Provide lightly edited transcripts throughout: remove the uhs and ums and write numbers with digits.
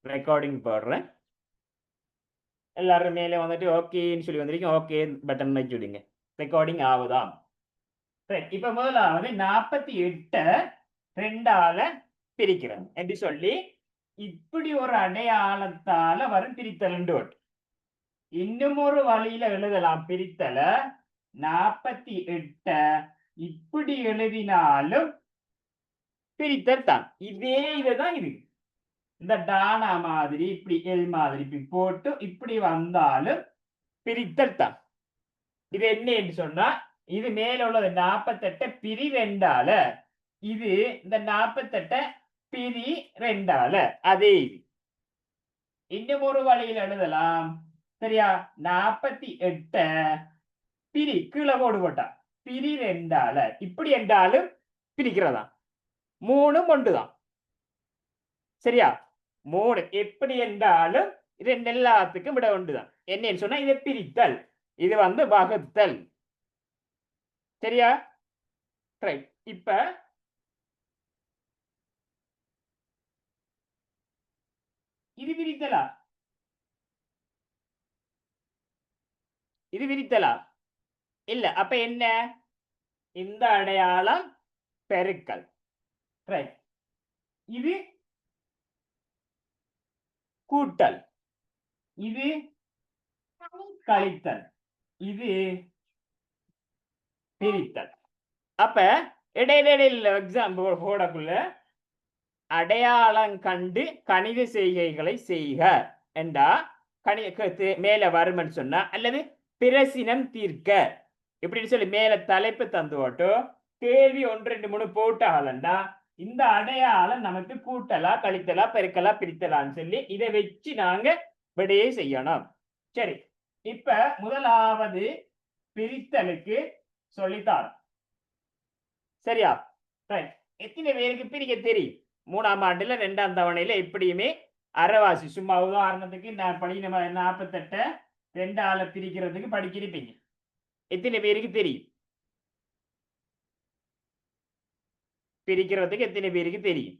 Recording போடுறேன். எல்லாரும் மேலே வந்துட்டு ஓகேன்னு சொல்லி வந்திருக்கீங்க. ஓகே பட்டன் வச்சு விடுங்க. ரெக்கார்டிங் ஆகுதாம். இப்ப முதலாவது 48 ரெண்டால பிரிக்கிறேன் என்று சொல்லி இப்படி ஒரு அடையாளத்தால வரும் பிரித்தல். இன்னும் ஒரு வழியில எழுதலாம் பிரித்தல. 48 இப்படி எழுதினாலும் பிரித்தல் தான். இதே இதுதான் இது. இந்த டானா மாதிரி இப்படி எல் மாதிரி இப்படி போட்டு இப்படி வந்தாலும் பிரித்தல் தான். இது என்ன சொன்னா இது மேல உள்ளது 48 பிரி ரெண்டால, இது இந்த 48 பிரி ரெண்டால. அதே இது இன்னும் ஒரு வழியில் எழுதலாம். சரியா? 48 பிரி கீழே கோடு போட்டா பிரி ரெண்டால இப்படி என்றாலும் பிரிக்கிறதா. 3 ஒன்றுதான். சரியா? 3 எப்படி என்றாலும் ரெண்டு எல்லாத்துக்கும் விட ஒன்றுதான். என்னன்னு சொன்னா இதை பிரித்தல், இது வகுத்தல். சரியா? ரைட். இப்ப இது விரித்தலா? இது விரித்தலா? இல்ல. அப்ப என்ன? இந்த அடையாளம் பெருக்கல். ரைட். இது கூட்டல், இது கழித்தல், இது பிரித்தல். அப்ப இடையில எக்ஸாம்பிள் போடக்குள்ள அடையாளம் கண்டு கணித செய்கைகளை செய்க என்றா மேல வரும்னு சொன்னா, அல்லது பிரசினம் தீர்க்க இப்படின்னு சொல்லி மேல தலைப்பு தந்து போட்டு கேள்வி 1 2 3 போட்டாலண்டா இந்த அடையாளம் நமக்கு கூட்டலா கழித்தலா பெருக்கலா பிரித்தலான்னு சொல்லி இதை வச்சு நாங்க விடையை செய்யணும். சரி, இப்ப முதலாவது பிரித்தலுக்கு சொல்லித்தாரோம். சரியா? எத்தனை பேருக்கு பிரிக்க தெரியும்? 3ஆம் ஆண்டுல 2ஆம் தவணையில எப்படியுமே அரைவாசி, சும்மா உதாரணத்துக்கு நான் படி 48 ரெண்டால பிரிக்கிறதுக்கு படிச்சிருப்பீங்க. எத்தனை பேருக்கு தெரியும்? பிரிக்கிறதுக்கு எத்தனை பேருக்கு தெரியும்?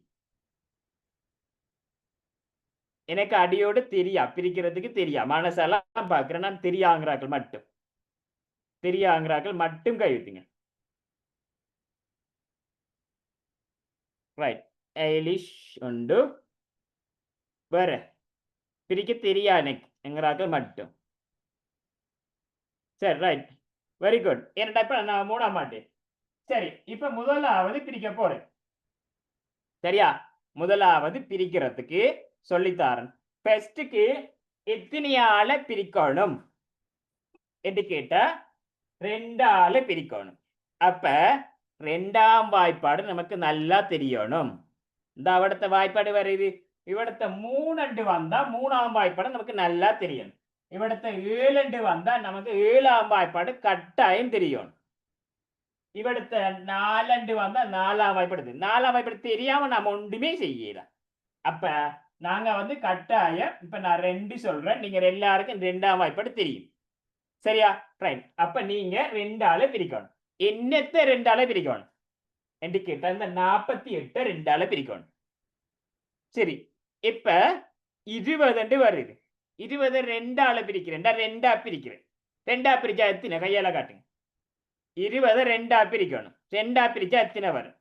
எனக்கு அடியோடு தெரியா, பிரிக்கிறதுக்கு தெரியா. மனசெல்லாம் பார்க்கிறேன். நான் தெரியாங்கிறாக்கள் மட்டும், தெரியாங்கிறாக்கள் மட்டும் கைவிட்டுங்க. ரைட். ஐலிஷ் உண்டு. வேற பிரிக்க தெரியா எனக்கு எங்கிறாக்கள் மட்டும். சரி, ரைட், வெரி குட். என்னடா இப்ப நான் 3ஆம் ஆண்டு. சரி, இப்ப முதலாவது பிரிக்க போறேன். சரியா? முதலாவது பிரிக்கிறதுக்கு சொல்லித்தாரன். ஃபர்ஸ்டுக்கு எத்தனையால பிரிக்கணும் என்று கேட்டா 2ஆல பிரிக்கணும். அப்ப 2ஆம் வாய்ப்பாடு நமக்கு நல்லா தெரியணும். இந்த அவடத்த வாய்ப்பாடு வருது. இவடத்த 3 வந்தா 3ஆம் வாய்ப்பாடு நமக்கு நல்லா தெரியும். இவடத்த 7 வந்தா நமக்கு 7ஆம் வாய்ப்பாடு கட்டாயம் தெரியும். இவடத்த 4 வந்தா 4ஆம் வாய்ப்பாடு. 4ஆம் வாய்ப்பாடு தெரியாம நாம ஒன்றுமே செய்யல. அப்ப நாங்க கட்டாயம் இப்ப நான் 2 சொல்றேன். நீங்க எல்லாருக்கும் 2ஆம் வாய்ப்பாடு தெரியும். சரியா? ரைட். அப்ப நீங்க 2ஆல பிரிக்கணும். என்னத்தை 2ஆல பிரிக்கணும் என்று கேட்டா இந்த 48 2ஆல பிரிக்கணும். சரி, இப்ப 20 வருது. 20 2ஆல பிரிக்கிறேன். 2ஆ பிரிக்கிறேன். 2ஆ பிரிச்சா எத்தனை? கையால காட்டுங்க. 20 2ஆ பிரிக்கணும். 2ஆ பிரிச்சா எத்தனை வரும்?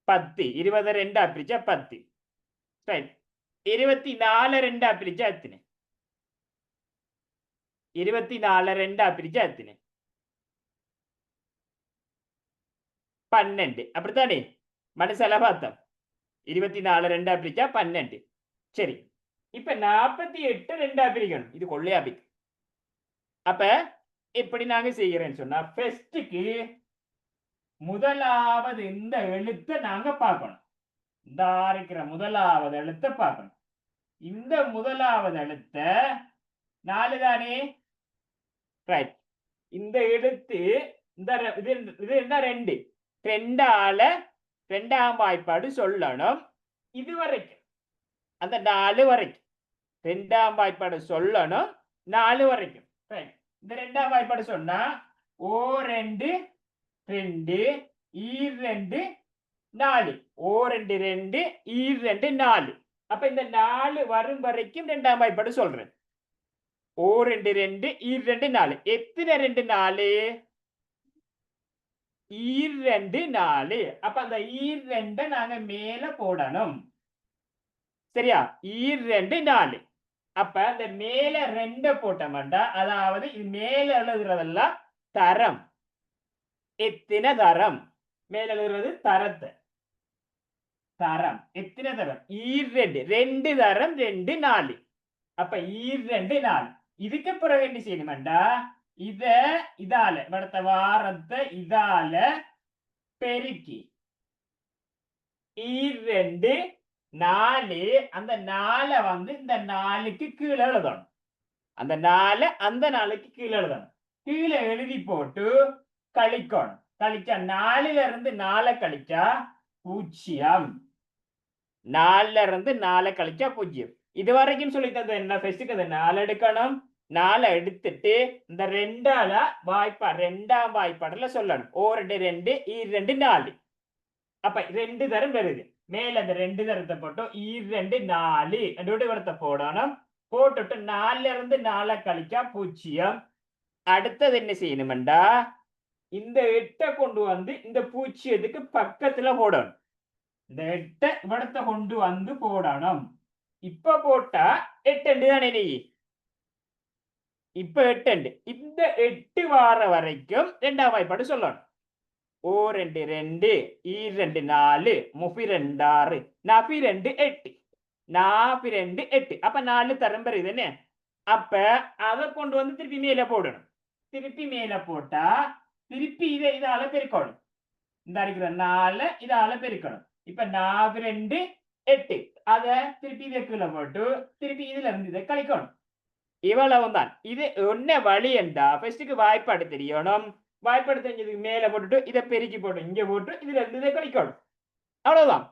10. 20 2ஆ பிரிச்சா 10. ரைட். 24 2ஆ பிரிச்சா எத்தனை? 24 2ஆ பிரிச்சா எத்தனை? 12. அப்படித்தானே? மனசால பார்த்தோம். 24 2ஆ பிரிச்சா 12. சரி, இப்ப 48 2ஆ பிரிக்கணும். இது கொள்ளையா பிரிக்கும். அப்ப எப்படி நாங்க செய்யறேன்னு சொன்னா, ஃபர்ஸ்டுக்கு முதலாவது இந்த எழுத்தை நாங்க பார்க்கணும். இந்த இருக்கிற முதலாவது எழுத்தை பார்க்கணும். இந்த முதலாவது எழுத்த 4 தானே? ரைட். இந்த எழுத்து இந்த இது என்ன? 2. 2ஆல 2ஆம் வாய்ப்பாடு சொல்லணும். இது வரைக்கும் அந்த 4 வரைக்கும் 2ஆம் வாய்ப்பாடு சொல்லணும். 4 வரைக்கும். இந்த 2ஆம் வாய்ப்பாடு சொன்னா O2 2 E2 4. ஓ 2 2 ஈர் 2 4. அப்ப இந்த 4 வரும் வரைக்கும் இரண்டாம் வாய்ப்பாடு சொல்றேன். ஓ 2 2 ஈர் 2 4. எத்தனை 2 4? ஈர் 2 4. அப்ப அந்த ஈர் 2 நாங்க மேல போடணும். சரியா? ஈர் 2 4. அப்ப இந்த மேல 2 போட்டோம்டா, அதாவது இது மேல எழுதுறதெல்லாம் தரம். எத்தனை தரம்? மேல எழுதுறது தரத்தை. தரம் எத்தனை தரம்? ஈர் 2 2 தரம் 2 4. அப்ப ஈர் 2 4. இதுக்கு பிறகு என்ன செய்யணும்டா, இதால அடுத்த வாரத்தை இதால பெருக்கி ஈர் 2 4. அந்த 4 வந்து இந்த 4க்கு கீழே எழுதணும். அந்த 4 அந்த 4க்கு கீழே எழுதணும். கீழே எழுதி போட்டு கழிக்கணும். கழிச்சா 4ல இருந்து 4 கழிச்சா 0. 4ல இருந்து 4 கழிச்சா 0. இது வரைக்கும் சொல்லி தந்தது என்ன? ஃபர்ஸ்ட்டுக்கு அந்த 4 எடுக்கணும். 4 எடுத்துட்டு இந்த 2ஆல வாய்ப்பா இரண்டாம் வாய்ப்பாடுல சொல்லணும். ஓ 2 2 ஈர் 2 4. அப்ப 2 தரம் வருது. மேல அந்த 2 தரத்தை போட்டு ஈர் 2 4 ரெண்டு வரத்தை போடணும். போட்டுட்டு 4ல இருந்து 4 கழிச்சா 0. அடுத்தது என்ன செய்யணும்டா, இந்த 8 கொண்டு வந்து இந்த 0க்கு பக்கத்துல போடணும். இந்த 8 இவடத்தை கொண்டு வந்து போடணும். இப்ப போட்டா 8 தானே நீ? இப்ப 8. இந்த 8 வார வரைக்கும் இரண்டாம் வாய்ப்பாடு சொல்லணும். ஓ 2 2 ஈர் 2 4 முப்பி 2 6 நாப்பி 2 8. நாப்பி 2 8. அப்ப 4 தரம் பெறுது என்ன? அப்ப அதை கொண்டு வந்து திருப்பி மேல போடணும். திருப்பி மேல போட்டா திருப்பி இதால பெருக்கணும். இந்த அடிக்கிற 4 இதால பெருக்கணும். இப்ப 4 2 8. அத திருப்பி இதை கீழே போட்டு திருப்பி இதுல இருந்து இதை கழிக்கணும். இவ்வளவுதான். இது என்ன வழி என்றா, ஃபர்ஸ்ட்டுக்கு வாய்ப்பாடு தெரியணும். வாய்ப்பாடு தெரிஞ்சதுக்கு மேல போட்டுட்டு இதை பெருக்கி போட்டு இங்க போட்டு இதுல இருந்து இதை கழிக்கணும். அவ்வளவுதான்.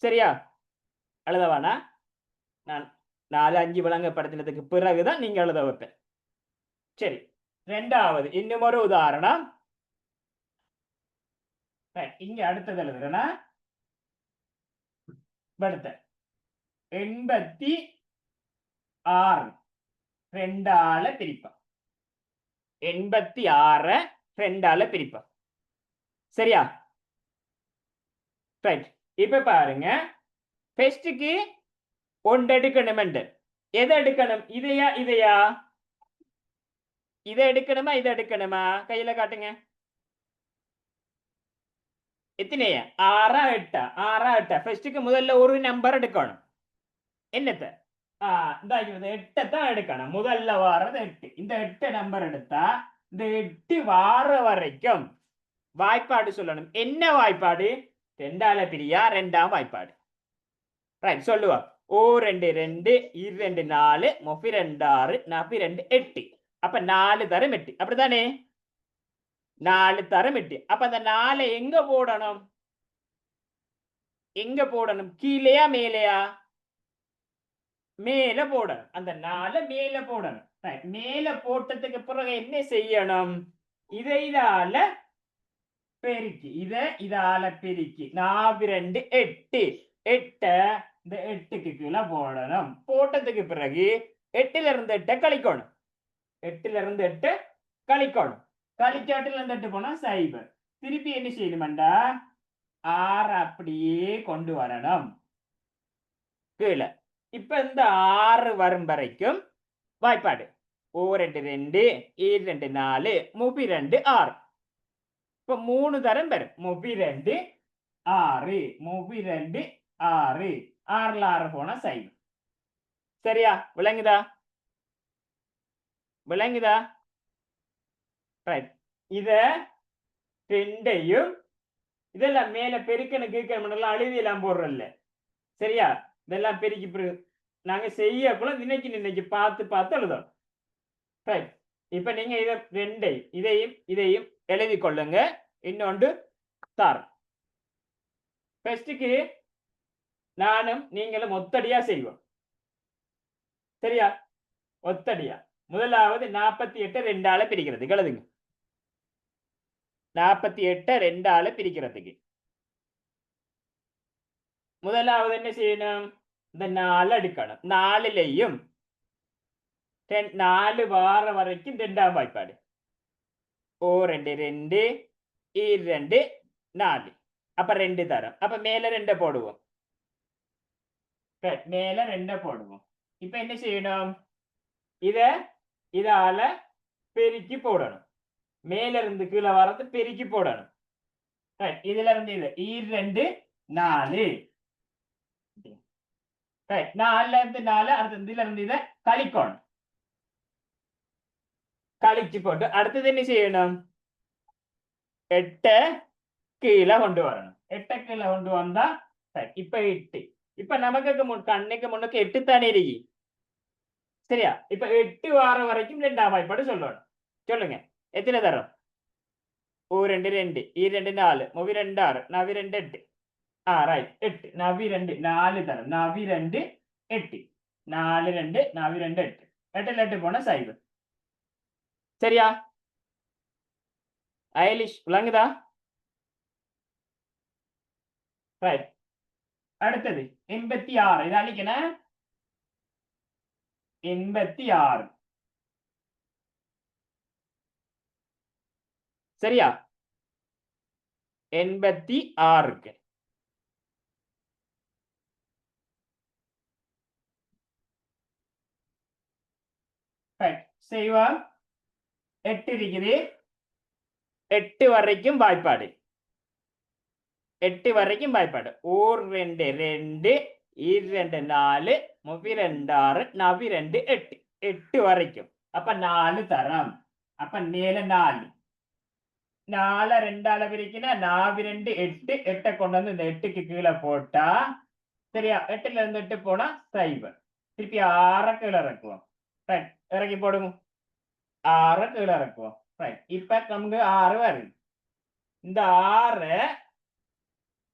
சரியா? எழுதவானா? நான் 4 5 விளங்கப்படுத்தினதுக்கு பிறகுதான் நீங்க எழுத வைப்பேன். சரி, ரெண்டாவது இன்னும் ஒரு உதாரணம். இங்க அடுத்தது எழுதுறேன்னா, அடுத்த 86 2ஆல பிரிப்போம். 86 2ஆல பிரிப்போம். சரியா? ரைட். இப்ப பாருங்க, ஃபர்ஸ்ட்டுக்கு 1 எடுக்கணும். எதை எடுக்கணும்? இதையா இதையா? இதை எடுக்கணுமா இதை எடுக்கணுமா? கையில காட்டுங்க. எத்தனையா? 6 8? 6 8. ஃபர்ஸ்ட்டுக்கு முதல்ல ஒரு நம்பர் எடுக்கணும். என்னத்த? இந்த 8 தான் எடுக்கணும். முதல்ல வாரது 8. இந்த 8 நம்பர் எடுத்தா இந்த 8 வார வரைக்கும் வாய்ப்பாடு சொல்லணும். என்ன வாய்ப்பாடு? 2ஆல பிரியா இரண்டாம் வாய்ப்பாடு. ரைட், சொல்லுவா. ஓ 2 2 ஈர் 2 4 முப்பி 2 6 நாப்பி 2 8. அப்ப 4 தரம் 8. அப்படித்தானே? 4 தரம் 8. அப்ப அந்த 4 எங்க போடணும்? எங்க போடணும்? கீழேயா மேலையா? மேல போடணும். அந்த 4 மேல போடணும். மேல போட்டதுக்கு பிறகு என்ன செய்யணும்? இதால பெருக்கி இதால பெருக்கி 4 2 8. 8 இந்த 8க்கு கீழே போடணும். போட்டதுக்கு பிறகு 8ல இருந்து 8 கழிக்கணும். 8ல இருந்து 8 கழிக்கணும். கழிச்சாட்டுல இருந்து 8 போனா 0. திருப்பி என்ன செய்யணும்டா, 6 அப்படியே கொண்டு வரணும் கீழே. இப்ப இந்த 6 வரும் வரைக்கும் வாய்ப்பாடு. ஓ 2 2 ஈர் 2 4 முப்பி 2 6. இப்ப 3 தரம் பெறும். முப்பி 2 6 முப்பி 2 6. 6ல 6 போனா 0. சரியா? விளங்குதா? விளங்குதா? ரைட். இத ரெண்டையும் இதெல்லாம் மேல பெருக்கணும் கீழ்க்கணும் அழுதியெல்லாம் போடுறல்ல. சரியா? இதெல்லாம் பெருக்கி நாங்க செய்யக்குள்ள இன்னைக்கு பார்த்து பார்த்து எழுதணும். ரைட். இப்ப நீங்க இதையும் எழுதி கொள்ளுங்க. இன்னொன்று தார். ஃபர்ஸ்ட்டுக்கு நானும் நீங்களும் ஒத்தடியா செய்வோம். சரியா? ஒத்தடியா. முதலாவது 48 2ஆல பிரிக்கிறது. எழுதுங்க. 48 2ஆல பிரிக்கிறதுக்கு முதலாவது என்ன செய்யணும்? இந்த 4 எடுக்கணும். 4லையும் 4 வார வரைக்கும் ரெண்டாம் வாய்ப்பாடு. ஓ 2 2 2 4. அப்ப 2 தரம். அப்ப மேல 2 போடுவோம். மேல 2 போடுவோம். இப்ப என்ன செய்யணும்? இதால பெருக்கி போடணும். மேல இருந்து கீழே வரது பெருக்கி போடணும். இதுல இருந்து இது 2 4. 4ல இருந்து 4 அடுத்து இதுல இருந்து இதை கழிக்கணும். கழிச்சு போட்டு அடுத்தது என்ன செய்யணும்? 8 கீழே கொண்டு வரணும். 8 கீழே கொண்டு வந்தா இப்ப 8. இப்ப நமக்கு கண்ணுக்கு முன்னுக்கு 8 தானே இருக்கு. சரியா? இப்ப 8 வாரம் வரைக்கும் ரெண்டாம் வாய்ப்பாடு சொல்லணும். சொல்லுங்க, எத்தனை தரம்? ஓ 2 2 2 4 மூவி 2 6 நவி 2 8. ரைட் 8 நவி 2 4 தரம். நவி 2 8 4 2 நவி 2 8. 8 8 போனா சைபர். சரியா? அயலிஷ் விளங்குதா? ரைட். அடுத்தது 86. இது அழிக்கணும். 86. சரியா? 86க்கு செய்வோம். 8 இருக்குது. 8 வரைக்கும் வாய்ப்பாடு. 8 வரைக்கும் வாய்ப்பாடு. ஓர் 2 2 2 4 32 6 42 8. 8 வரைக்கும். அப்ப 4 தரம். அப்ப மேல 4 4 2ஆல பிரிக்கினா 42 8. 8 கொண்டு வந்து இந்த 8க்கு கீழே போட்டா சரியா? 8ல இருந்து 8 போனா சைபர். திருப்பி 6 கீழே இறக்குவோம். ரைட், இறக்கி போடுங்க. 6 கீழே இறக்குவோம். ரைட், இப்ப நமக்கு 6 வருது. இந்த 6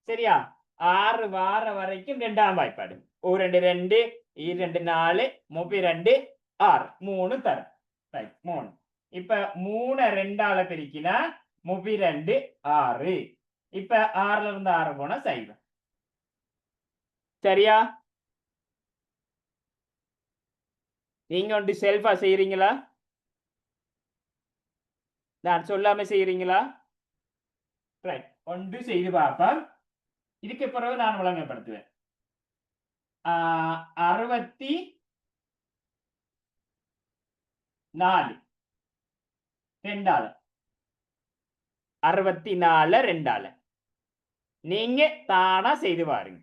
சரியா? 6 வார வரைக்கும் ரெண்டாம் வாய்ப்பாடு. ஓ 2 2 2 4 32 6 3 தரம். ரைட், 3. இப்ப 3 2ஆல பிரிக்கினா 32 6. இப்ப 6ல இருந்து 6 போனா சைபர். சரியா? நீங்க ஒன்று செல்ஃபா செய்யறீங்களா? நான் சொல்லாம செய்யறீங்களா? ரைட், ஒன்று செய்து பார்ப்போம். இதுக்கு பிறகு நான் விளங்கப்படுத்துவேன். 64 2ஆல 64 2ஆல நீங்க தானா செய்து பாருங்க.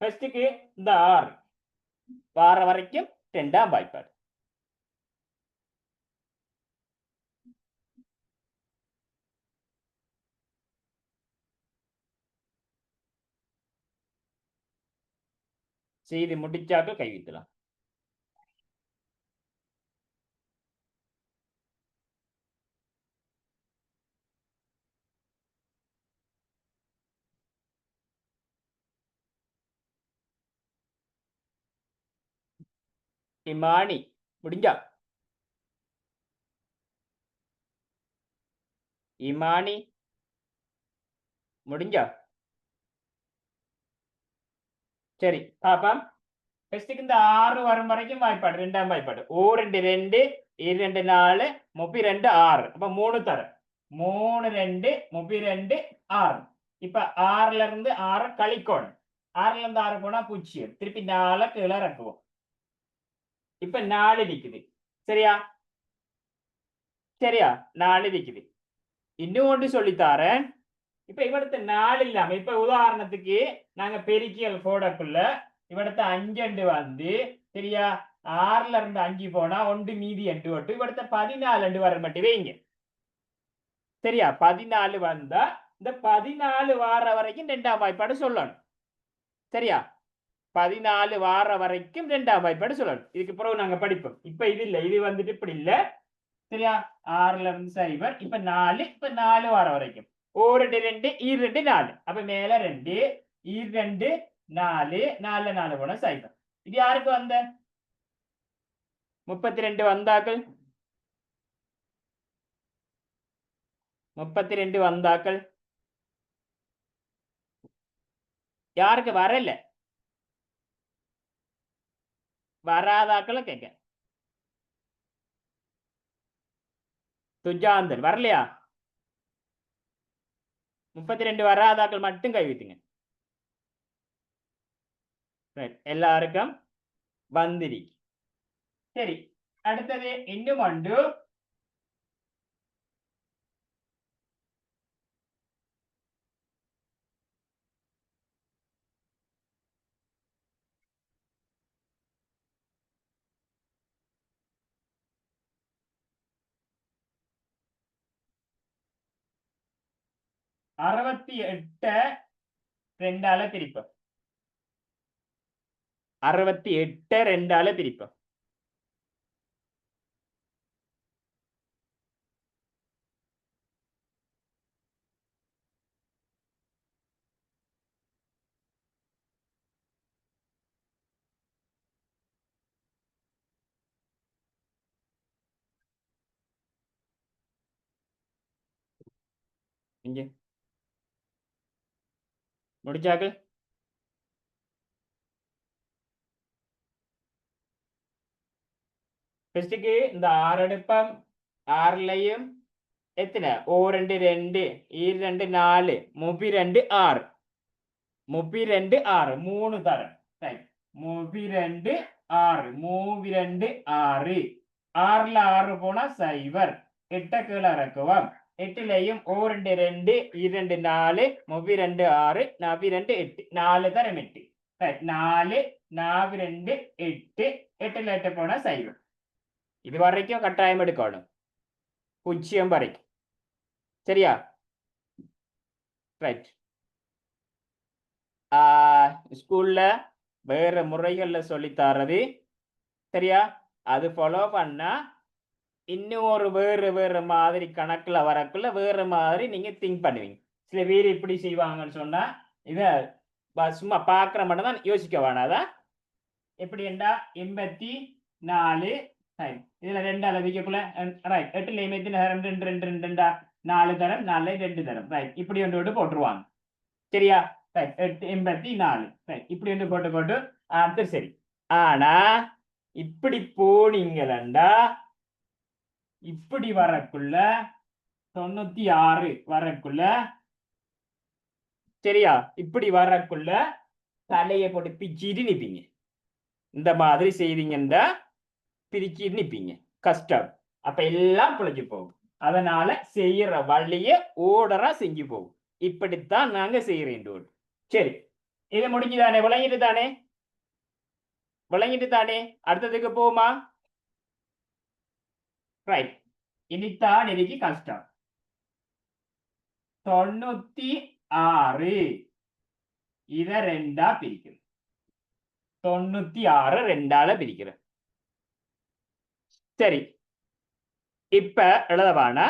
ஃபர்ஸ்ட்டுக்கு இந்த 6 வார வரைக்கும் ரெண்டாம் வாய்ப்பாடு. செய்து முடிச்சாக்க கைவித்தலாம். இமானி முடிஞ்சா? இமானி முடிஞ்சா? சரி பாப்பா. ஃபர்ஸ்ட்டுக்கு இந்த 6 வரும் வரைக்கும் வாய்ப்பாடு, ரெண்டாம் வாய்ப்பாடு. ஓ 2 2 2 4 32 6. அப்ப 3 தரம். 3 2 32 6. இப்ப 6ல இருந்து 6 கழிக்கணும். 6ல இருந்து 6 போனா 0. திருப்பி 4 கீழே இறக்குவோம். இப்ப 4 நிக்குது. சரியா? சரியா? 4 நிக்குது. இன்னும் ஒன்று சொல்லித்தாரேன். இப்ப இவடத்த 4 இல்லாம இப்ப உதாரணத்துக்கு நாங்க பெருக்கியல் போடக்குள்ள இவடத்த 5 வந்து சரியா? 6ல இருந்து 5 போனா 1 மீதி 8 ஒட்டு இவடத்த 14 வர மட்டும் வைங்க. சரியா? 14 வந்தா இந்த 14 வார வரைக்கும் ரெண்டாம் வாய்ப்பாடு சொல்லணும். சரியா? 14 வார வரைக்கும் ரெண்டாம் வாய்ப்பாடு சொல்லணும். இதுக்கு பிறகு நாங்க படிப்போம். இப்ப இது இல்ல, இது வந்துட்டு இப்படி இல்ல. சரியா? 6ல இருந்து சைபர். இப்ப 4 இப்ப 4 வார வரைக்கும் ஒரு 2 2 4. அப்ப மேல 2 2 4 4 4 போன சைபர். இது யாருக்கு வந்த 32 வந்தாக்கள் 32 வந்தாக்கள் யாருக்கு வரல வராதாக்களை கேட்க. துஜாந்தன் வரலையா? 32 வராதாக்கள் மட்டும் கைவிட்டுங்க. எல்லாருக்கும் வந்திரி. சரி, அடுத்தது இன்னும் ஒன்று. அறுபத்தி 8 2ஆல பிரிப்போம். 68 2ஆல பிரிப்போம். இங்க முடிச்சாக்கு ஃபர்ஸ்ட்டுக்கு இந்த 6 எடுப்பம். 6லயும் எத்தனை? ஓ 2 2 2 4 32 6 32 6 3 தரம். ரைட், 32 6 32 6 6ல 6 போனா சைபர். 8 கீழே இறக்குவோம். 8லயும் ஓ 2 2 2 4 32 6 42 8 4 தரம் 8. ரைட், 4 42 8 8ல 8 போனா சைபர். இது வரைக்கும் கட்டாயம் எடுக்கணும் 0 வரைக்கும். சரியா? ரைட். ஸ்கூல்ல வேற முறைகள்ல சொல்லித்தரது. சரியா? அது ஃபாலோ பண்ணா இன்னும் ஒரு வேற மாதிரி கணக்குல வரக்குள்ள வேற மாதிரி நீங்க திங்க் பண்ணுவீங்க. சில பேர் இப்படி செய்வாங்கன்னு சொன்னா இத சும்மா பாக்குற மட்டும் தான் யோசிக்க வேணாதா. எப்படி என்றா 84 இதுல 2 அளவிக்கக்குள்ள ரைட். 8ல 2 2 2 2 4 தரம் 4 2 தரம். ரைட், இப்படி ஒன்று போட்டுருவாங்க. சரியா? ரைட், 84 ரைட், இப்படி ஒன்று போட்டு ஆன்சர் சரி. ஆனா இப்படி போனீங்களா இப்படி வரக்குள்ள 96 வரக்குள்ள, சரியா, இப்படி வரக்குள்ள தலையை போட்டு பிச்சிட்டு நிப்பீங்க. இந்த மாதிரி செய்தீங்கன்னா பிரிச்சிட்டு நிப்பீங்க. கஷ்டம். அப்ப எல்லாம் பிழைச்சு போகும். அதனால செய்யற வழிய ஓடரா செஞ்சு போகும். இப்படித்தான் நாங்க செய்யறேன். சரி, இது முடிஞ்சுதானே? விளங்கிட்டு தானே? விளங்கிட்டு தானே? அடுத்ததுக்கு போமா? ரைட், இனித்தான் எனக்கு கஷ்டம். 96 இத 2ஆ பிரிக்கிறேன். 96 2ஆல பிரிக்கிறேன். சரி, இப்ப எழுதவானா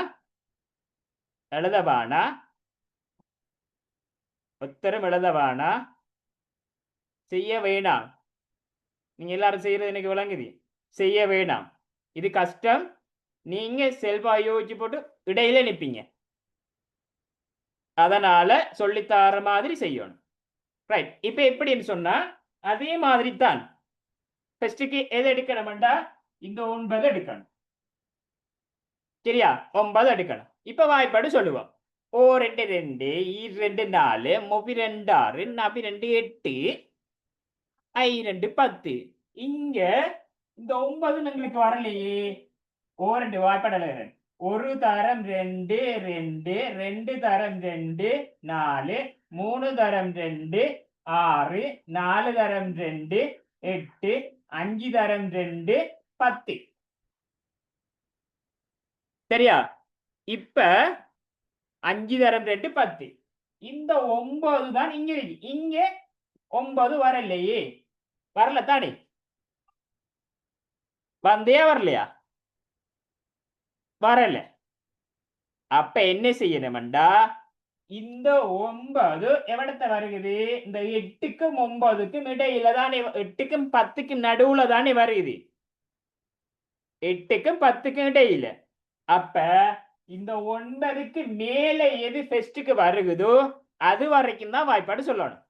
உத்தரம் எழுதவானா செய்ய வேணாம். நீங்க எல்லாரும் செய்யறது எனக்கு விளங்குது. செய்ய வேணாம், இது கஷ்டம். நீங்க செல்வா யோசிச்சு போட்டு இடையில நிப்பீங்க. அதனால சொல்லித்தார மாதிரி செய்யணும். ரைட், இப்ப எப்படின்னு சொன்னா அதே மாதிரி தான். ஃபர்ஸ்ட்டுக்கு எது எடுக்கணும்டா இந்த 9 எடுக்கணும். சரியா? 9 எடுக்கணும். இப்ப வாய்ப்பாடு சொல்லுவோம். ஓ 2 2 2 4 32 6 42 8 2 10. இங்க இந்த 9 எங்களுக்கு வரலையே. ஓ 2 வாய்ப்பாடு ஒரு தரம் 2 2 2 தரம் 2 4 3 தரம் 2 6 4 தரம் 2 8 5 தரம் 2 10. சரியா? இப்ப 5 தரம் 2 10. இந்த 9 தான் இங்க இருக்கு. இங்க 9 வரலையே. வரல தானே? வந்தே வரலையா? வரல. அப்ப என்ன செய்யணும்டா இந்த 9 எவ்வளத்த வருகுது? இந்த 8க்கும் 9க்கும் இடையில தானே, 8க்கும் 10க்கும் நடுவுல தானே வருகுது. 8க்கும் 10க்கும் இடையில. அப்ப இந்த 9க்கு மேல எது ஃபர்ஸ்ட்க்கு வருகுதோ அது வரைக்கும் தான் வாய்ப்பாடு சொல்லணும்.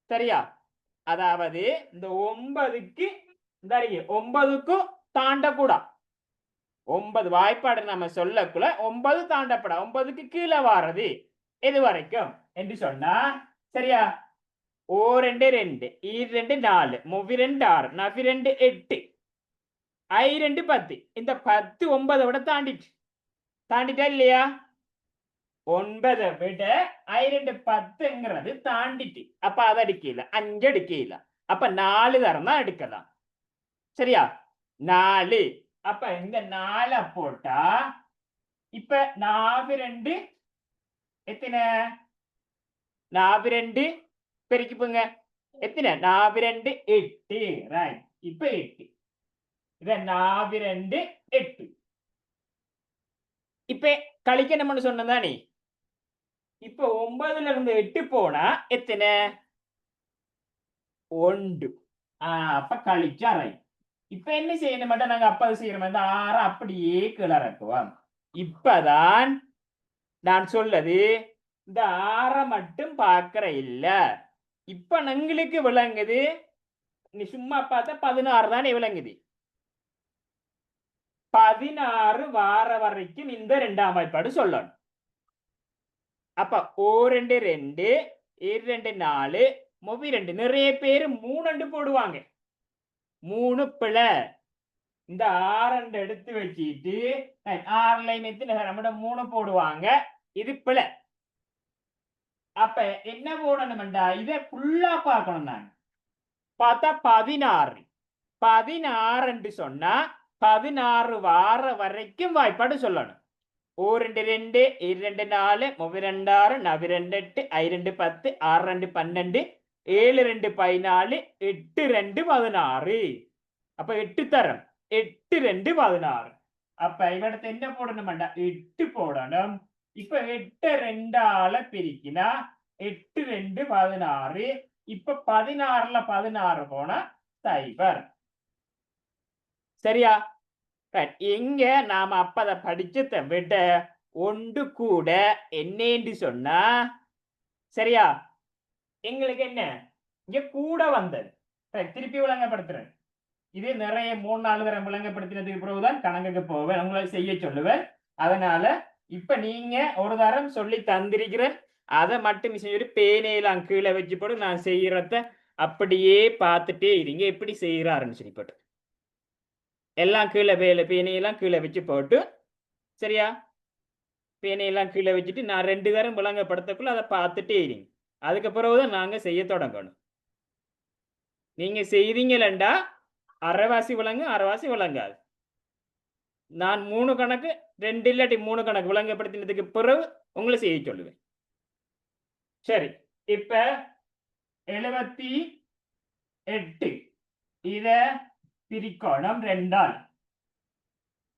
சரியா? அதாவது இந்த 9க்கு இந்த 9க்கும் தாண்டக்கூடா. 9 வாய்ப்பாடு நம்ம சொல்லக்குள்ள 9 தாண்டப்படா. 9க்கு கீழே வாரது எது வரைக்கும் என்று சொன்னா, சரியா? ஓ 2 2 ஈ 2 4 மூவி 2 6 நவி 2 8 ஐ 2 10. இந்த 10 9 விட தாண்டிட்டா இல்லையா? 9 விட ஐ 2 10ங்கிறது தாண்டிட்டு. அப்ப அதை அடிக்கல, 5 அடிக்கல. அப்ப 4 தரம் தான் எடுக்கலாம். சரியா? 4. அப்ப இந்த 4 போட்டா இப்ப 42 எத்தனை? 42 பெருக்கிப்புங்க. எத்தனை? 42 8. ரைட். இப்ப 8. இத 42 8. இப்ப கழிக்கணும்னு சொன்னதானே. இப்ப 9ல இருந்து 8 போனா எத்தனை? 1. அப்ப கழிச்சா ரைட். இப்ப என்ன செய்யணும்? நாங்க அப்ப செய்யறோம். இந்த 6 அப்படியே கீழே இறக்குவோம். இப்பதான் நான் சொல்லது, இந்த 6 மட்டும் பார்க்கிற இல்ல. இப்ப எங்களுக்கு விளங்குது. நீ சும்மா பார்த்தா 16 தானே விளங்குது. 16 வார வரைக்கும் இந்த 2ஆம் வாய்ப்பாடு சொல்லணும். அப்ப ஓ 2 2 2 4 மூவி 2. நிறைய பேர் 3 போடுவாங்க. 3 பிழை. இந்த 6 எடுத்து வச்சுட்டு 6 லைன் எத்தனை நம்மட 3 போடுவாங்க. இது பிழை. அப்ப என்ன போடணும்டா? இதை ஃபுல்லா பார்க்கணும். நான் பார்த்தா 16 16 சொன்னா 16 வார வரைக்கும் வாய்ப்பாடு சொல்லணும். ஓ 2 2 2 4 மூவி 2 6 நவி 2 8 ஐ 2 10 6 2 12 7 2 14 8 2 16. அப்ப 8 தரம் 8 2 16. அப்ப இவடத்தை என்ன போடணும்டா? 8 போடணும். இப்ப 8 2ஆல பிரிக்கினா 8 2 16. இப்ப 16ல 16 போனா 0. சரியா? எங்க நாம அப்ப அதை படிச்சதை விட 1 கூட என்னன்னு சொன்னா, சரியா, எங்களுக்கு என்ன இங்க கூட வந்தது. திருப்பி விளங்கப்படுத்துறேன். இது நிறைய 3-4 தரம் விளங்கப்படுத்தினதுக்கு பிறகுதான் கணக்குக்கு போவேன், உங்களை செய்ய சொல்லுவேன். அதனால இப்ப நீங்க ஒரு தரம் சொல்லி தந்திருக்கிறேன். அதை மட்டும் செஞ்சு பேனையெல்லாம் கீழே வச்சு போட்டு நான் செய்யறத அப்படியே பார்த்துட்டே இருங்க எப்படி செய்யறாருன்னு சொல்லி போட்டு எல்லாம் கீழே பேனையெல்லாம் கீழே வச்சு போட்டு, சரியா, பேனையெல்லாம் கீழே வச்சுட்டு நான் 2 தரம் விளங்கப்படுத்தக்குள்ள அதை பார்த்துட்டே இருங்க. அதுக்கு பிறகுதான் நாங்க செய்ய தொடங்கணும். நீங்க செய்தீங்களா அரைவாசி விளங்கு, அரைவாசி விளங்காது. நான் 3 கணக்கு 2 இல்லாட்டி 3 கணக்கு விளங்கப்படுத்தினதுக்கு பிறகு உங்களை செய்ய சொல்லுவேன். சரி, இப்ப 78 இத பிரிக்கோணம் 2ஆல்.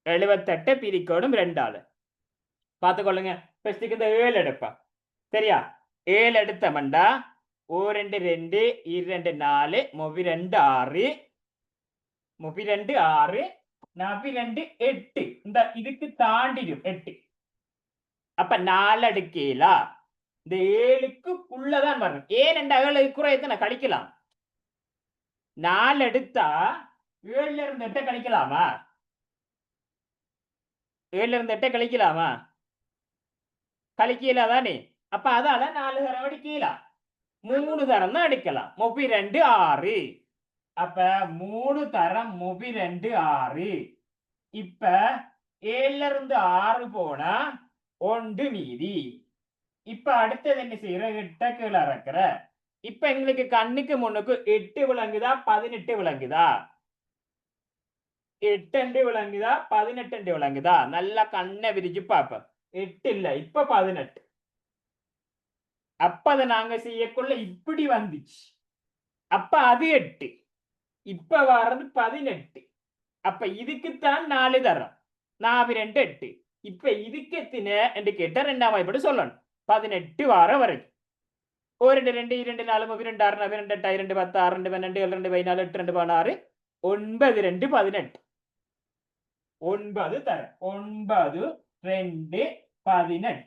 78 பிரிக்கோணம் 2ஆல். பார்த்துக்கொள்ளுங்க. ஃபர்ஸ்ட்டுக்கு இந்த 7 எடுப்பா. சரியா? 7 எடுத்தமண்டா ஓ 2 2 2 4 மூவி 2 6 மூவி 2 6 நவி 2 8. இந்த இதுக்கு தாண்டிடும் 8. அப்ப 4 அடுக்கீலா இந்த 7க்கு உள்ளதான் வரும். ஏன் 7 குறையத்தை கழிக்கலாம். 4 எடுத்தா 7ல இருந்து 8 கழிக்கலாமா? 7ல இருந்து 8 கழிக்கலாமா? கழிக்கல தானே. அப்ப அதால 4 தரம் அடிக்கலாம். 3 தரம் தான் அடிக்கலாம். மூவி 2 6. அப்ப 3 தரம் மூவி 2 6. இப்ப 7ல இருந்து 6 போனா 1 மீதி. இப்ப அடுத்தது என்ன செய்யற? 8 கீழே இறக்குற. இப்ப எங்களுக்கு கண்ணுக்கு முன்னுக்கு 8 விளங்குதா 18 விளங்குதா? 8 விளங்குதா 18 விளங்குதா? நல்லா கண்ணை விரிச்சு பார்ப்போம். 8 இல்ல, இப்ப 18. அப்ப அதை நாங்க செய்யக்குள்ள இப்படி வந்துச்சு. அப்ப அது 8. இப்ப வர்றது 18. அப்ப இதுக்குத்தான் 4 தரம். 4 2 8. இப்ப இதுக்கு எத்தனை என்று கேட்டா ரெண்டாம் வாய்ப்பாடு சொல்லணும். 18 வாரம் வரைக்கும். 1 2 2 2 4 32 6 42 8 2 10 6 2 12 7 2 14 8 2 16 9 2 18 9 தர 9 2 18.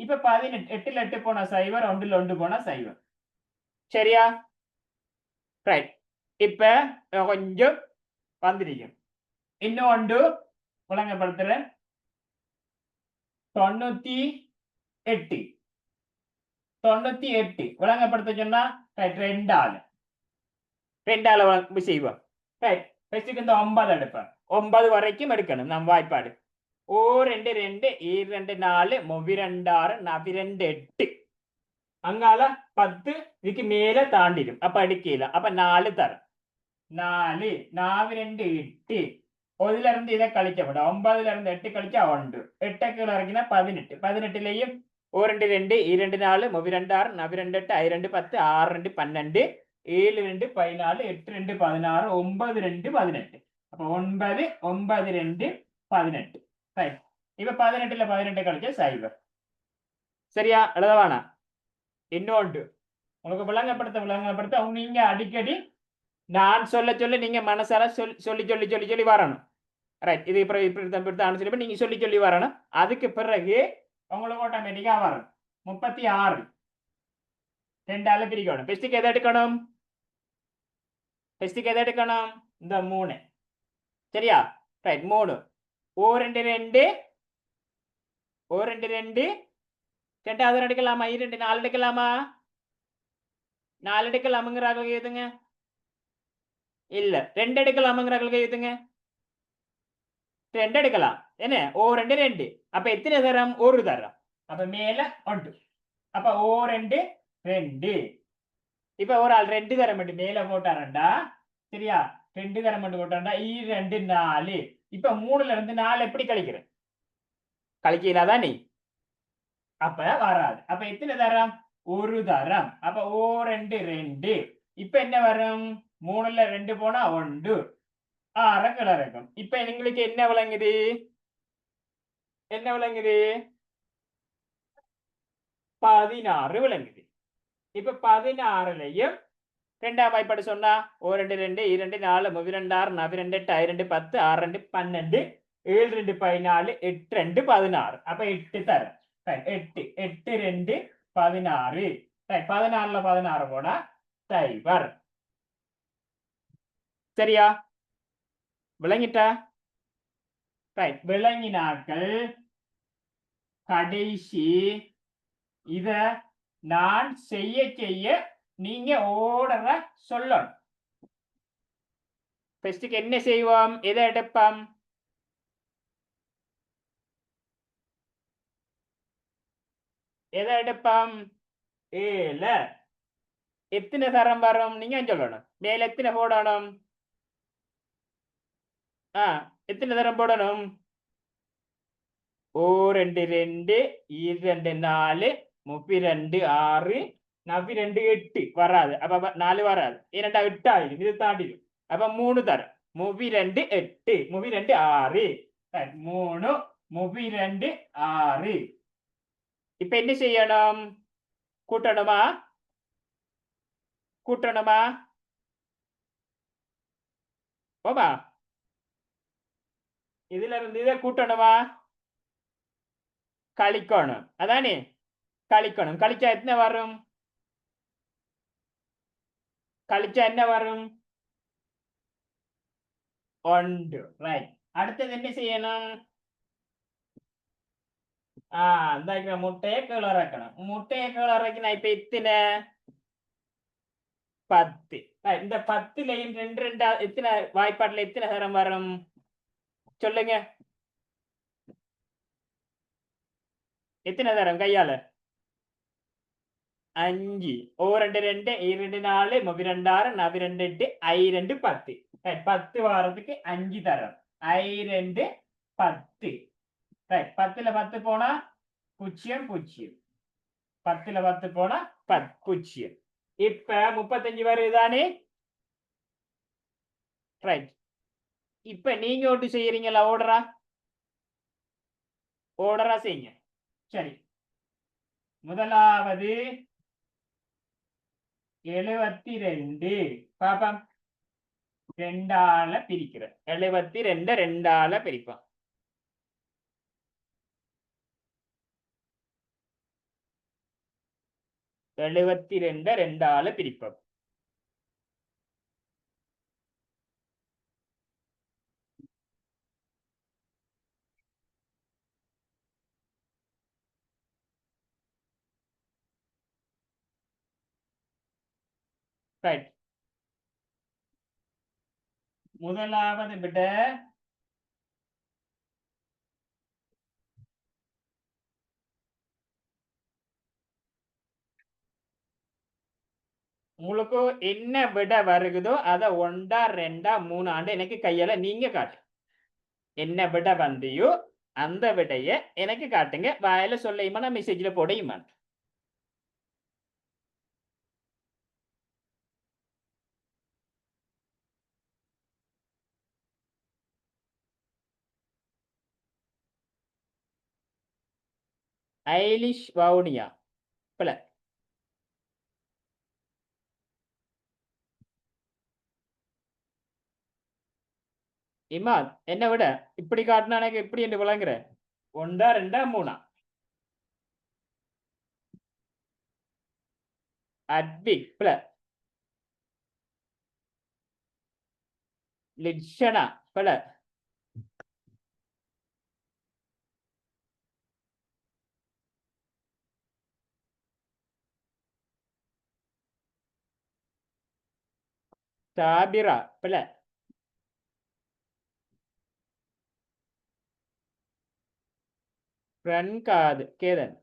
இப்ப 18 8ல 8 போனா 0 1ல 1 போனா 0. சரியா? ரைட். இப்ப கொஞ்சம் வந்திருக்கும். இன்னும் ஒன்று விளங்கப்படுத்துறேன். 98 98 விளங்கப்படுத்த சொன்னா ரெண்டால செய்வோம். ரைட். ஃபர்ஸ்ட்டுக்கு இந்த 9 எடுப்பேன். 9 வரைக்கும் எடுக்கணும் நம் வாய்ப்பாடு. 1 2 2 2 4 32 6 42 8 அங்கால 10 இதுக்கு மேல தாண்டிடும். அப்ப அடிக்கல. அப்ப 4 தரும். 4 2 8 1ல இருந்து இதை கழிக்கப்படும். 9ல இருந்து 8 கழிச்சா 1 8 கீழே இறக்கினா 18 18லயும் 1 2 2 2 4 32 6 42 8 2 10 6 2 12 7 2 14 8 2 16 9 2 18. அப்ப 9 9 2 18. ரைட். இப்ப 18ல 18 கழிச்சா 0. சரியா? எழுதவானா? இன்னொன்று உங்களுக்கு விளங்கப்படுத்த நீங்க அடிக்கடி நான் சொல்ல நீங்க மனசால சொல்லி வரணும். ரைட். இது இப்படி நீங்க சொல்லி வரணும். அதுக்கு பிறகு உங்களுக்கு ஆட்டோமேட்டிக்கா வரும். 36 ரெண்டால பிரிக்கணும். பெஸ்ட்டுக்கு எதை எடுக்கணும்? இந்த 3. சரியா? ரைட். 3 1 2 2 1 2 2 ரெண்டாவது எடுக்கலாமா? 2 4 எடுக்கலாமா? 4 எடுக்கலாமுங்கிறார்கள் எதுங்க? இல்ல 2 எடுக்கலாமுங்கிறார்கள் எதுங்க? 2 எடுக்கலாம். என்ன? 2 2 அப்ப எத்தனை தரம்? 1 தரம். அப்ப மேல 1. அப்ப 2 2. இப்ப ஒரு ஆள் 2 தரம் மட்டும் மேல போட்டாரண்டா. சரியா? 2 தரம் மட்டும் போட்டாரண்டா 2 4. இப்ப 3ல இருந்து 4 எப்படி கழிக்கிறேன்? கழிக்கலாதா நீ? அப்ப வராது. அப்ப எத்தனை தரம்? 1 தரம். அப்ப 2 2. இப்ப என்ன வரும்? 3ல 2 போனா 1 6 கிளறக்கும். இப்ப எங்களுக்கு என்ன விளங்குது? 16 விளங்குது. இப்ப 16லயும் ரெண்டாம் வாய்ப்பாடு சொன்னா 1 2 2 2 4 32 6 42 8 2 10 6 2 12 7 2 14 8 2 16. அப்ப 8 தரம். 8 8 2 16. 16ல 16 போனா 0. சரியா? விளங்கிட்டா? ரைட். விளங்கினாக்கள் கடைசி இத நான் செய்ய நீங்க ஓடற சொல்லணும். ஃபர்ஸ்ட்டுக்கு என்ன செய்வோம்? எதை எடுப்போம்? எதை எடுப்போம்? 7. எத்தனை தரம் வரும்? நீங்க சொல்லணும். மேல எத்தனை போடணும்? எத்தனை தரம் போடணும்? 1 2 2 2 4 32 6 42 8 வராது. அப்ப 4 வராது. ஏனண்டா 8 ஆயிடும். இது தாண்டிடும். அப்ப 3 தரம். 32 8 32 6. 3 32 6. இப்ப என்ன செய்யணும்? கூட்டணுமா? ஓமா இதுல இருந்து இதை கூட்டணுமா? கழிக்கணும். அதானே? கழிக்கணும். கழிச்சா என்ன வரும்? 1. ரைட். அடுத்தது என்ன செய்யணும்? இந்த முட்டையை கீழே இறக்கணும். முட்டையை கீழே இறக்கினா இப்ப எத்தனை? 10. இந்த 10லயும் 2 2 எத்தனை வாய்ப்பாட்டுல எத்தனை தரம் வரும்? சொல்லுங்க. எத்தனை தரம் கையால? 5. 1 2 2 2 4 32 6 42 8 2 10. 10 வாரத்துக்கு 5 தரம். 2 10. 10ல 10 போனா 0 0. 10ல 10 போனா 0. இப்ப 35 வருதானே? ரைட். இப்ப நீங்க ஒட்டு செய்யறீங்களா? ஓடுறா ஓர்டரா செய்யுங்க. சரி, முதலாவது 72 பாப்பா ரெண்டால பிரிக்கிற 72 ரெண்டால பிரிப்பான். எழுபத்தி ரெண்டு ரெண்டால பிரிப்போம். ரைட், முதலாவது விட உங்களுக்கு என்ன விட வருகுதோ அதை 1 2 3 எனக்கு கையால நீங்க காட்டு. என்ன விட வந்தியோ அந்த விடைய எனக்கு காட்டுங்க. வாயில சொல்லையுமா நான் மெசேஜ்ல போடையுமா? ஐலிஷ் வவுனியா பிள்ளை. இமான் என்ன விட இப்படி காட்டினா எனக்கு எப்படி என்று விளங்குற? 1 2 3 அட்விக் பிள்ளை. லிட்சனா பிள்ளை. சாபிரா பிள்ளை. பிரன்காது கேதன்